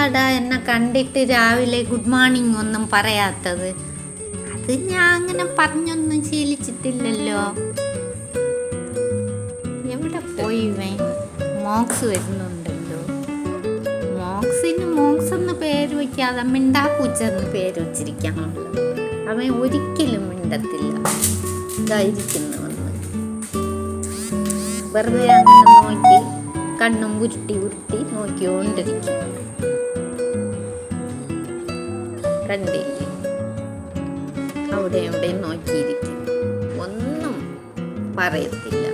എന്താടാ എന്നെ കണ്ടിട്ട് രാവിലെ ഗുഡ് മോർണിംഗ് ഒന്നും പറയാത്തത്? അത് ഞാൻ അങ്ങനെ പറഞ്ഞൊന്നും ശീലിച്ചിട്ടില്ലല്ലോ. എവിടെ പോയി മോക്സ് വരുന്നുണ്ടല്ലോ. മോക്സിന് മോക്സ് എന്ന് പേര് വയ്ക്കാതെ മിണ്ടാപ്പൂച്ചെന്ന് പേര് വച്ചിരിക്കാണല്ലോ. അവൻ ഒരിക്കലും മിണ്ടത്തില്ല. ഇതായിരിക്കുന്നു വന്ന് വെറുതെ അങ്ങനെ നോക്കി കണ്ണും ഉരുട്ടി ഉരുട്ടി നോക്കിക്കൊണ്ടിരിക്കും. കണ്ടില്ലേ, അവിടെ എവിടെയും നോക്കിയിരിക്കും, ഒന്നും പറയത്തില്ല,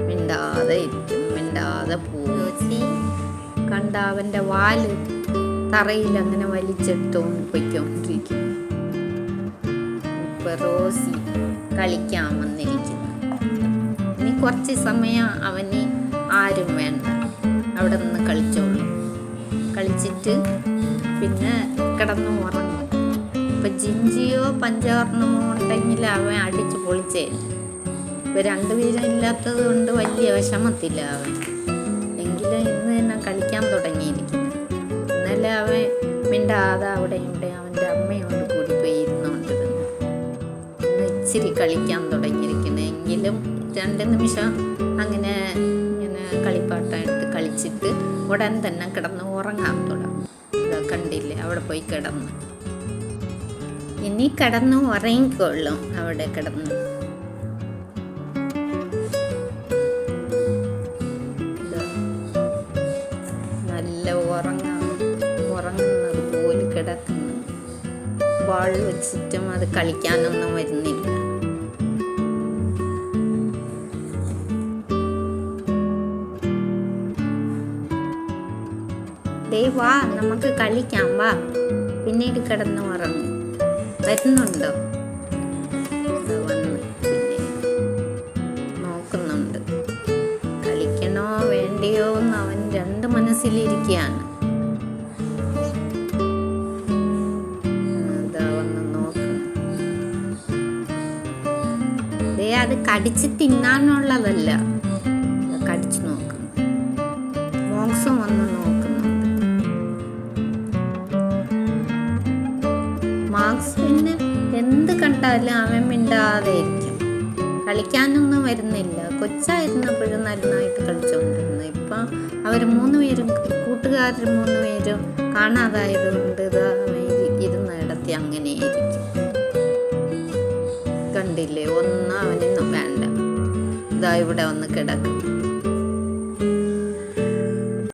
മിണ്ടാതെ ഇരിക്കും, മിണ്ടാതെ പൂച്ചി കണ്ട അവൻ്റെ വാല് തറയിൽ അങ്ങനെ വലിച്ചെടുത്തോണ്ട് പൊയ്ക്കൊണ്ടിരിക്കും. ഇപ്പൊ റോസി കളിക്കാൻ വന്നിരിക്കുന്നു. ഇനി കുറച്ച് സമയം അവന് ആരും വേണ്ട, അവിടെ നിന്ന് കളിച്ചോളും. കളിച്ചിട്ട് പിന്നെ കിടന്ന് ഉറങ്ങും. ഇപ്പം ജിഞ്ചിയോ പഞ്ചവർണ്ണമോ ഉണ്ടെങ്കിൽ അവൻ അടിച്ച് പൊളിച്ചേ. ഇപ്പം രണ്ടുപേരും ഇല്ലാത്തത് കൊണ്ട് വലിയ വിഷമത്തില്ല അവൻ. എങ്കിലും ഇന്ന് തന്നെ കളിക്കാൻ തുടങ്ങിയിരിക്കുന്നു. ഇന്നലെ അവൻ മിണ്ടാതെ അവിടെ ഇവിടെ അവൻ്റെ അമ്മയോട് കൂടി പോയി ഇരുന്നുകൊണ്ടിരുന്നു. ഇന്ന് ഇച്ചിരി കളിക്കാൻ തുടങ്ങിയിരിക്കുന്നു. എങ്കിലും 2 നിമിഷം അങ്ങനെ ഇങ്ങനെ കളിപ്പാട്ടമായിട്ട് കളിച്ചിട്ട് ഉടൻ തന്നെ കിടന്ന് ഉറങ്ങാൻ തുടങ്ങും. കണ്ടില്ലേ, അവിടെ പോയി കിടന്ന് ഇനി കിടന്ന് ഉറങ്ങിക്കൊള്ളും. അവിടെ കിടന്ന് നല്ല ഉറങ്ങുന്നത് പോലെ കിടക്കുന്നു. ബോൾ വെച്ചിട്ടും അത് കളിക്കാനൊന്നും വരുന്നില്ല. വാ, നമുക്ക് കളിക്കാം, വാ, പിന്നീട് കിടന്ന് ഉറങ്ങും. വരുന്നുണ്ടോ? വന്ന് പിന്നെ നോക്കുന്നുണ്ട്. കളിക്കണോ വേണ്ടയോ എന്ന് അവൻ 2 മനസ്സിലിരിക്കുകയാണ്. വന്ന് നോക്കും. അത് കടിച്ച് തിന്നാനുള്ളതല്ല, കടിച്ചു നോക്കും. മോക്സും വന്ന് നോക്കുന്നുണ്ട്. മാക്സിന് എന്ത് കണ്ടാലും അവൻ മിണ്ടാതെ ഇരിക്കും. കളിക്കാനൊന്നും വരുന്നില്ല. കൊച്ചായിരുന്നപ്പോഴും നന്നായിട്ട് കളിച്ചുകൊണ്ടിരുന്നു. ഇപ്പം അവർ 3 പേരും കൂട്ടുകാർ 3 പേരും കാണാതായതുകൊണ്ട് ഇരുന്ന് ഇടത്തി അങ്ങനെ ഇരിക്കും. കണ്ടില്ലേ, ഒന്നും അവനൊന്നും വേണ്ട. ഇതാ ഇവിടെ വന്ന് കിടക്കും.